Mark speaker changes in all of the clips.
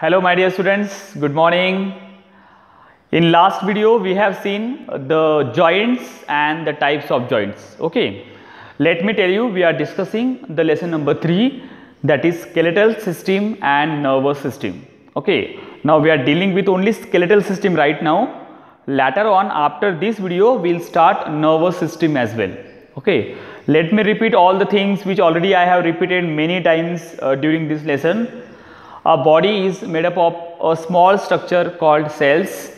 Speaker 1: Hello my dear students, good morning. In last video we have seen the joints and the types of joints. Okay, let me tell you, we are discussing the lesson number 3, that is skeletal system and nervous system. Okay, now we are dealing with only skeletal system right now. Later on, after this video, we will start nervous system as well. Okay, let me repeat all the things which already I have repeated many times during this lesson. A body is made up of a small structure called cells.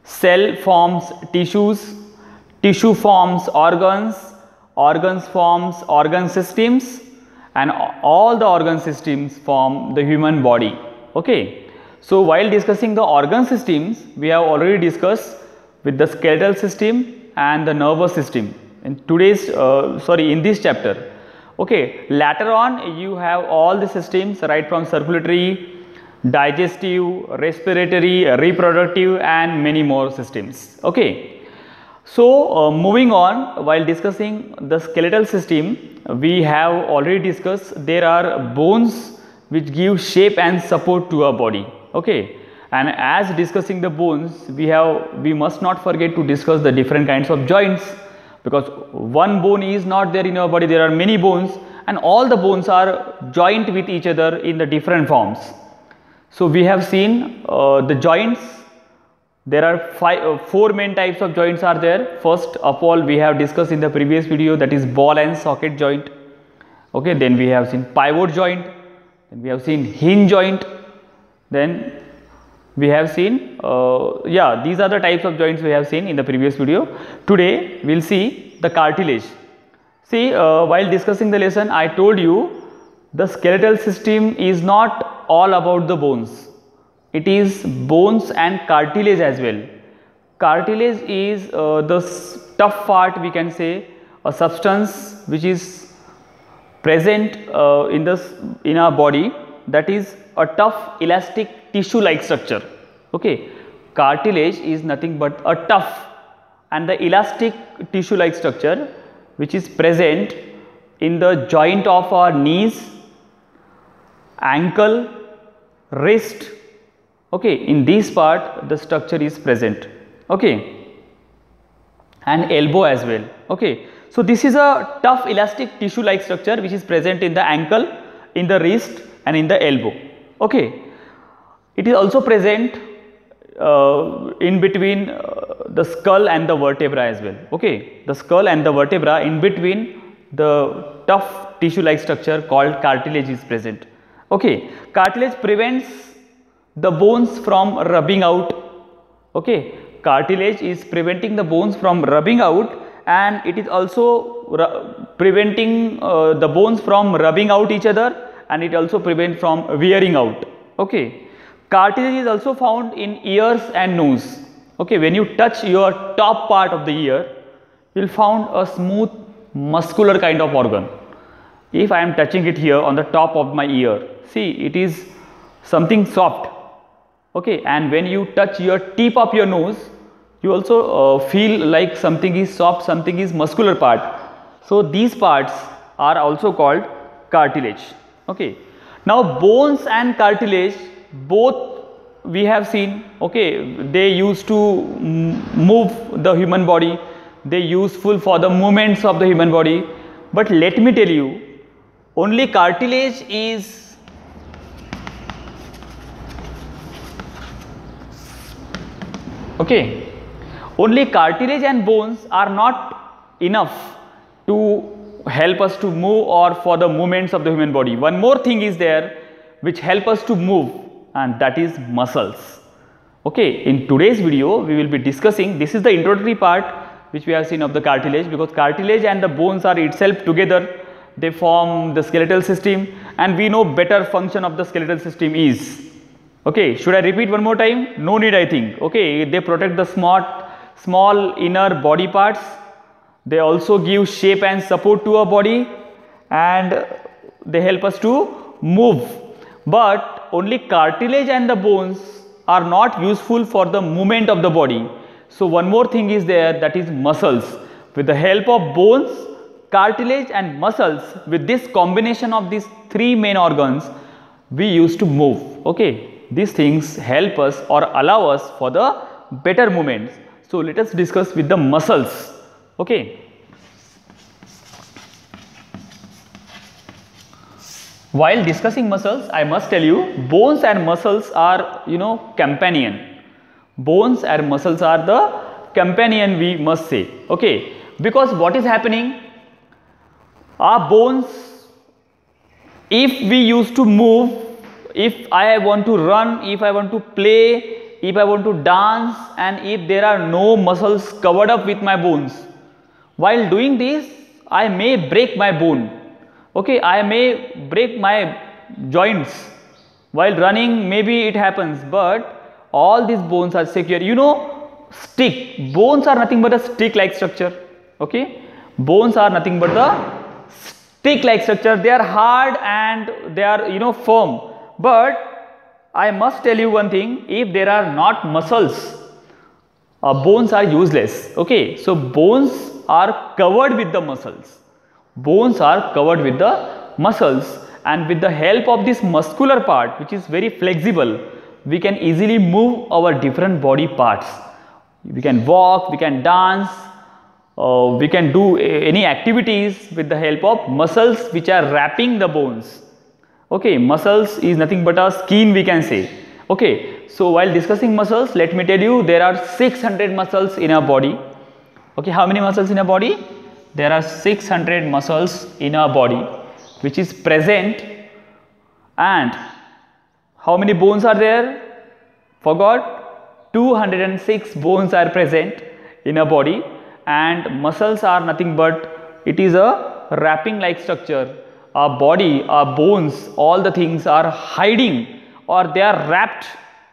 Speaker 1: Cell forms tissues, tissue forms organs, organs forms organ systems, and all the organ systems form the human body. Okay. So while discussing the organ systems, we have already discussed with the skeletal system and the nervous system in today's in this chapter. Okay, later on you have all the systems right from circulatory, digestive, respiratory, reproductive and many more systems. Okay. So moving on, while discussing the skeletal system, we have already discussed there are bones which give shape and support to our body. Okay, and as discussing the bones, we must not forget to discuss the different kinds of joints, because one bone is not there in our body, there are many bones and all the bones are joined with each other in the different forms. So we have seen the joints. There are four main types of joints are there. First of all, we have discussed in the previous video, that is ball and socket joint. Okay, then we have seen pivot joint, then we have seen hinge joint, then we have seen these are the types of joints we have seen in the previous video. Today we will see the cartilage. See, while discussing the lesson, I told you the skeletal system is not all about the bones, it is bones and cartilage as well. Cartilage is the tough part, we can say, a substance which is present in our body, that is a tough elastic tissue like structure. Okay, cartilage is nothing but a tough and the elastic tissue like structure which is present in the joint of our knees, ankle, wrist. Okay, in this part the structure is present. Okay, and elbow as well. Okay, so this is a tough elastic tissue like structure which is present in the ankle, in the wrist and in the elbow. Okay, it is also present in between the skull and the vertebra as well. Okay, the skull and the vertebra, in between the tough tissue like structure called cartilage is present. Okay, cartilage prevents the bones from rubbing out. Okay, cartilage is preventing the bones from rubbing out, and it is also preventing the bones from rubbing out each other, and it also prevents from wearing out. Okay, cartilage is also found in ears and nose. Okay, when you touch your top part of the ear, you will find a smooth muscular kind of organ. If I am touching it here on the top of my ear, see, it is something soft. Okay, and when you touch your tip of your nose, you also feel like something is soft, something is muscular part. So these parts are also called cartilage. Okay, now bones and cartilage both we have seen. Okay, they used to move the human body, they useful for the movements of the human body, but let me tell you, only cartilage is only cartilage and bones are not enough to help us to move or for the movements of the human body. One more thing is there which help us to move, and that is muscles. Okay, in today's video we will be discussing, this is the introductory part which we have seen of the cartilage, because cartilage and the bones are itself together, they form the skeletal system, and we know better function of the skeletal system is. Okay, should I repeat one more time? No need, I think. Okay, they protect the small inner body parts, they also give shape and support to our body, and they help us to move. But only cartilage and the bones are not useful for the movement of the body. So one more thing is there, that is muscles. With the help of bones, cartilage and muscles, with this combination of these three main organs, we used to move. Okay, these things help us or allow us for the better movements. So let us discuss with the muscles. Okay. While discussing muscles, I must tell you, bones and muscles are, companion. Bones and muscles are the companion, we must say. Okay. Because what is happening? Our bones, if we used to move, if I want to run, if I want to play, if I want to dance, and if there are no muscles covered up with my bones, while doing this, I may break my bone. Okay, I may break my joints. While running, maybe it happens, but all these bones are secure. Stick. Bones are nothing but a stick-like structure. Okay, bones are nothing but the stick-like structure. They are hard and they are firm. But I must tell you one thing: if there are not muscles, bones are useless. Okay, so bones are covered with the muscles. Bones are covered with the muscles, and with the help of this muscular part, which is very flexible, we can easily move our different body parts. We can walk, we can dance, we can do any activities with the help of muscles which are wrapping the bones. Okay, muscles is nothing but a skin, we can say. Okay, so while discussing muscles, let me tell you, there are 600 muscles in our body. Okay, how many muscles in our body? There are 600 muscles in our body which is present. And how many bones are there? Forgot? 206 bones are present in our body, and muscles are nothing but, it is a wrapping like structure. Our body, our bones, all the things are hiding, or they are wrapped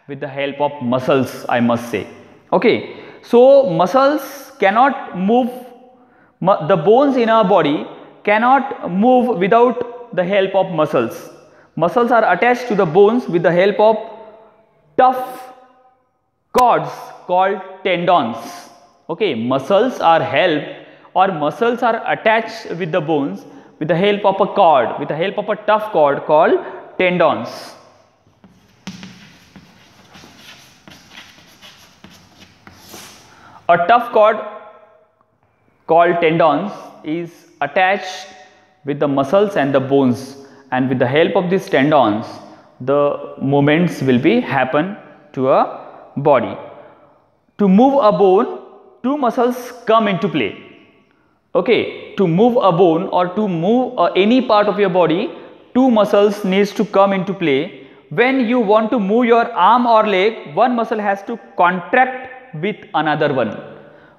Speaker 1: with the help of muscles, I must say. Okay, so muscles cannot move. The bones in our body cannot move without the help of muscles. Muscles are attached to the bones with the help of tough cords called tendons. Okay, muscles are attached with the bones with the help of a cord, with the help of a tough cord called tendons. A tough cord called tendons is attached with the muscles and the bones, and with the help of these tendons, the movements will be happen to a body. To move a bone, two muscles come into play. Okay, to move a bone or to move any part of your body, two muscles needs to come into play. When you want to move your arm or leg, one muscle has to contract with another one.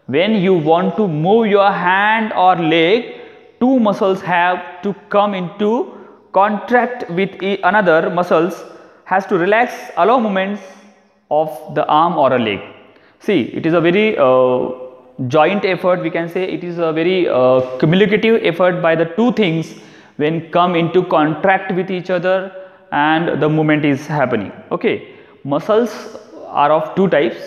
Speaker 1: When you want to move your hand or leg, two muscles have to come into contract with another muscles, has to relax, allow movements of the arm or a leg. See, it is a very joint effort, we can say. It is a very cumulative effort by the two things when come into contract with each other and the movement is happening. Okay, muscles are of two types.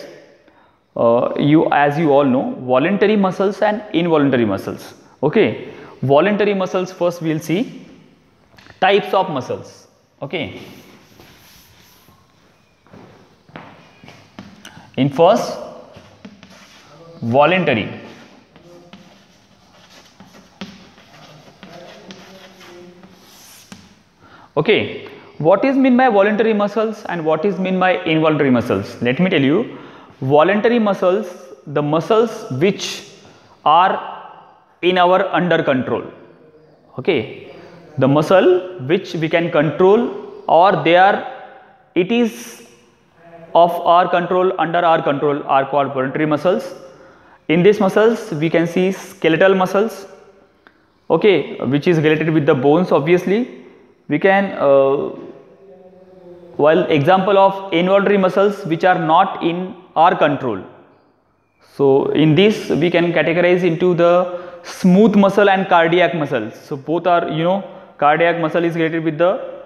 Speaker 1: As you all know, voluntary muscles and involuntary muscles. Okay, voluntary muscles, first we will see types of muscles. Okay, in first, voluntary. Okay, what is meant by voluntary muscles and what is meant by involuntary muscles? Let me tell you. Voluntary muscles, the muscles which are in our under control. Okay, the muscle which we can control, or it is of our control, under our control, are called voluntary muscles. In these muscles we can see skeletal muscles, okay, which is related with the bones. Obviously we can while example of involuntary muscles which are not in our control. So in this we can categorize into the smooth muscle and cardiac muscles. So both are, cardiac muscle is related with the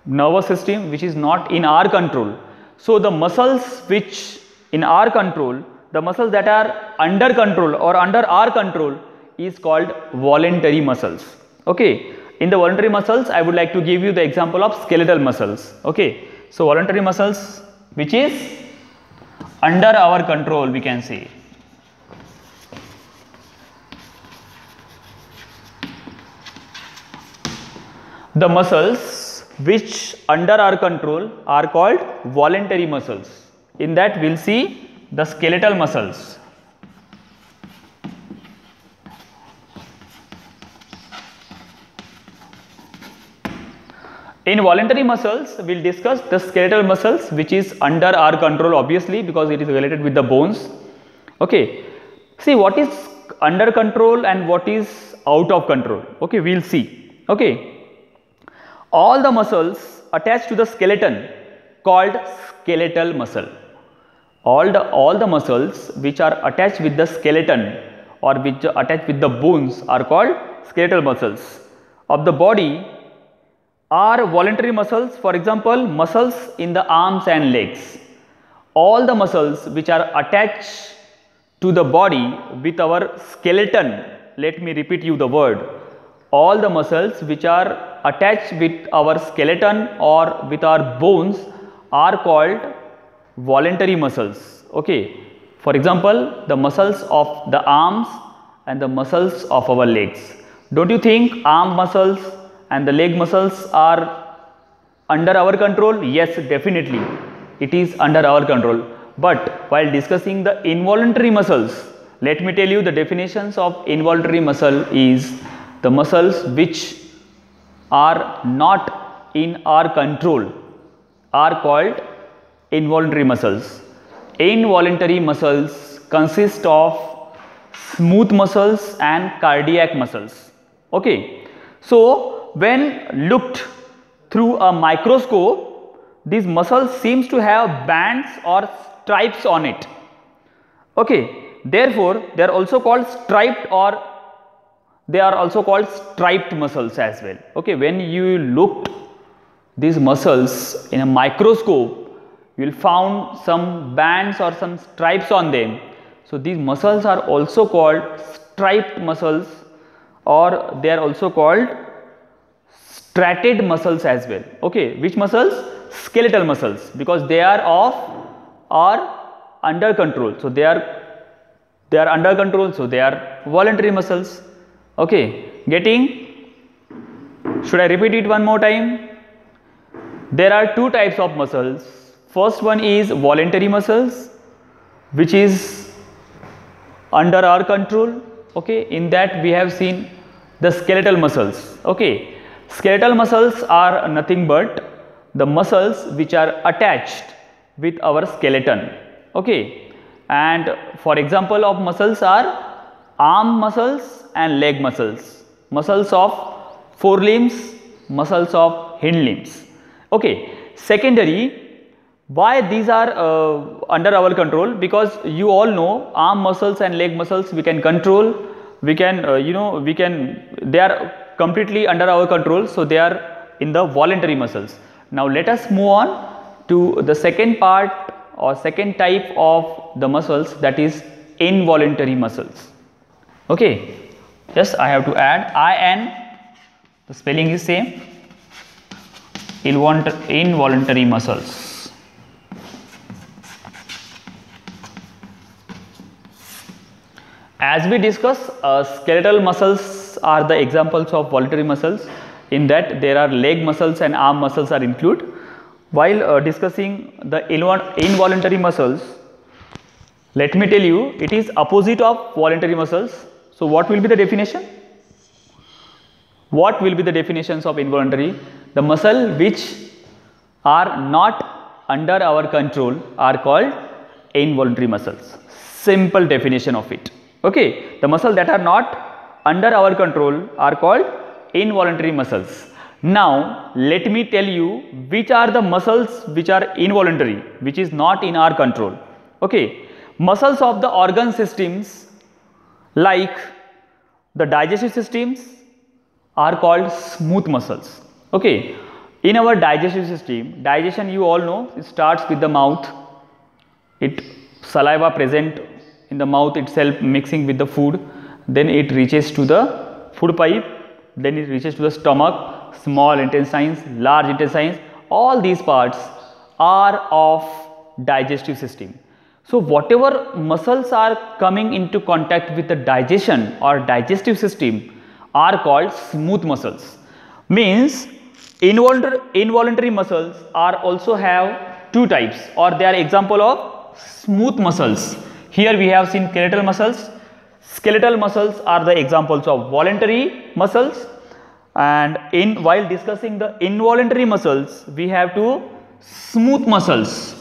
Speaker 1: nervous system which is not in our control. So the muscles which in our control, the muscles that are under control or under our control is called voluntary muscles. Okay, in the voluntary muscles I would like to give you the example of skeletal muscles. Okay, So voluntary muscles which is under our control, we can say. The muscles which under our control are called voluntary muscles. In that we will see the skeletal muscles. In voluntary muscles, we will discuss the skeletal muscles which is under our control, obviously, because it is related with the bones. Okay. See what is under control and what is out of control. Okay, we will see. Okay. All the muscles attached to the skeleton called skeletal muscle. All the muscles which are attached with the skeleton or which are attached with the bones are called skeletal muscles of the body are voluntary muscles. For example, muscles in the arms and legs. All the muscles which are attached to the body with our skeleton, let me repeat you the word, all the muscles which are attached with our skeleton or with our bones are called voluntary muscles. Okay. For example, the muscles of the arms and the muscles of our legs. Don't you think arm muscles and the leg muscles are under our control? Yes, definitely it is under our control. But while discussing the involuntary muscles, let me tell you the definitions of involuntary muscle is the muscles which are not in our control are called involuntary muscles. Involuntary muscles consist of smooth muscles and cardiac muscles. Okay. So when looked through a microscope, these muscles seems to have bands or stripes on it. Okay. Therefore, they are also called striped or they are also called striped muscles as well. Okay. When you looked these muscles in a microscope, you will found some bands or some stripes on them. So these muscles are also called striped muscles or they are also called striated muscles as well. Okay, which muscles? Skeletal muscles, because they are under control. So they are under control. So they are voluntary muscles. Okay, getting? Should I repeat it one more time? There are two types of muscles. First one is voluntary muscles, which is under our control. Okay, in that we have seen the skeletal muscles. Okay, skeletal muscles are nothing but the muscles which are attached with our skeleton. Okay, and for example of muscles are arm muscles and leg muscles, muscles of forelimbs, muscles of hind limbs. Okay, secondary. Why these are under our control? Because you all know arm muscles and leg muscles we can control, we can they are completely under our control. So they are in the voluntary muscles. Now let us move on to the second part or second type of the muscles, that is involuntary muscles. Okay, just I have to add IN, the spelling is same, involuntary muscles. As we discuss, skeletal muscles are the examples of voluntary muscles. In that there are leg muscles and arm muscles are included. While discussing the involuntary muscles, let me tell you it is opposite of voluntary muscles. So what will be the definition? What will be the definitions of involuntary? The muscle which are not under our control are called involuntary muscles. Simple definition of it. Okay, the muscles that are not under our control are called involuntary muscles. Now let me tell you which are the muscles which are involuntary, which is not in our control. Okay, muscles of the organ systems like the digestive systems are called smooth muscles. Okay, in our digestive system, digestion you all know it starts with the mouth. It saliva present in the mouth itself mixing with the food, then it reaches to the food pipe, then it reaches to the stomach, small intestines, large intestines. All these parts are of digestive system. So whatever muscles are coming into contact with the digestion or digestive system are called smooth muscles. Means involuntary muscles are also have two types, or they are example of smooth muscles. Here we have seen skeletal muscles. Skeletal muscles are the examples of voluntary muscles, and while discussing the involuntary muscles, we have two smooth muscles.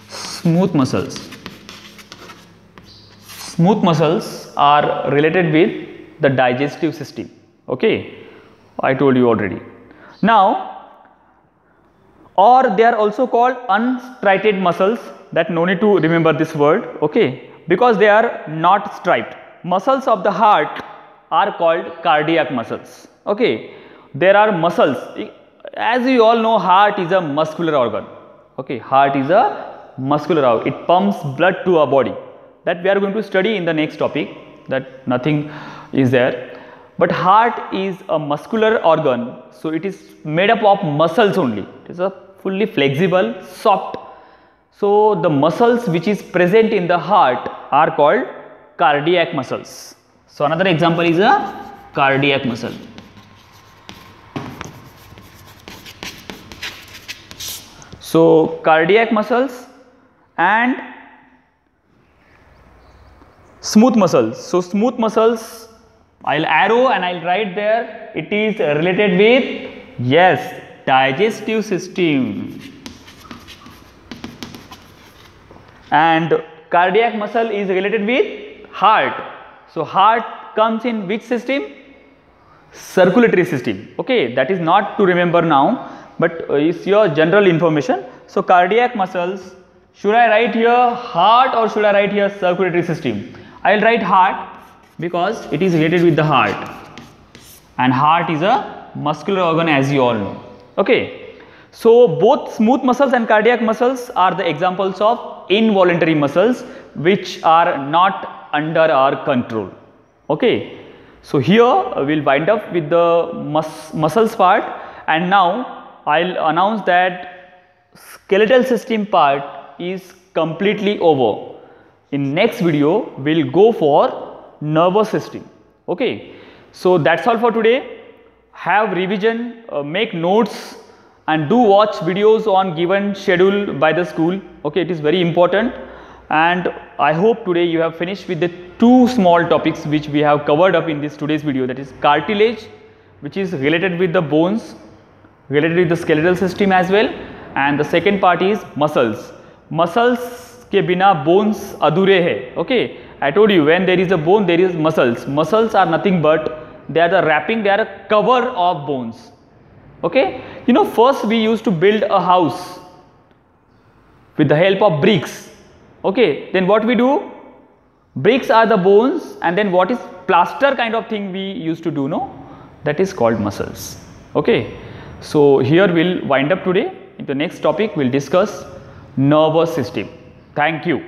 Speaker 1: Smooth muscles. Smooth muscles are related with the digestive system. Okay, I told you already. Now, or they are also called unstriated muscles. That no need to remember this word, okay, because they are not striped. Muscles of the heart are called cardiac muscles. Okay, there are muscles. As you all know, heart is a muscular organ. Okay, heart is a muscular organ. It pumps blood to our body. That we are going to study in the next topic. That nothing is there. But heart is a muscular organ, so it is made up of muscles only. It is a fully flexible, soft. So the muscles which is present in the heart are called cardiac muscles. So another example is a cardiac muscle. So cardiac muscles and smooth muscles. So smooth muscles, I'll arrow and I'll write there, it is related with, yes, digestive system. And cardiac muscle is related with heart. So heart comes in which system? Circulatory system. Okay, that is not to remember now, but it's your general information. So cardiac muscles, should I write here heart or should I write here circulatory system? I will write heart because it is related with the heart, and heart is a muscular organ, as you all know. Okay. So both smooth muscles and cardiac muscles are the examples of involuntary muscles which are not under our control. Okay. So here we will wind up with the muscles part, and now I will announce that skeletal system part is completely over. In next video we will go for nervous system. Okay. So that's all for today. Have revision, make notes, and do watch videos on given schedule by the school. Okay, it is very important, and I hope today you have finished with the two small topics which we have covered up in this today's video, that is cartilage, which is related with the bones, related with the skeletal system as well, and the second part is muscles. Muscles के बिना bones अधूरे है. Okay, I told you when there is a bone there is muscles. Muscles are nothing but they are the wrapping, they are a cover of bones. Okay, you know, first we used to build a house with the help of bricks. Okay, then what we do? Bricks are the bones, and then what is plaster kind of thing we used to do, no? That is called muscles. Okay, so here we'll wind up today. In the next topic we'll discuss nervous system. Thank you.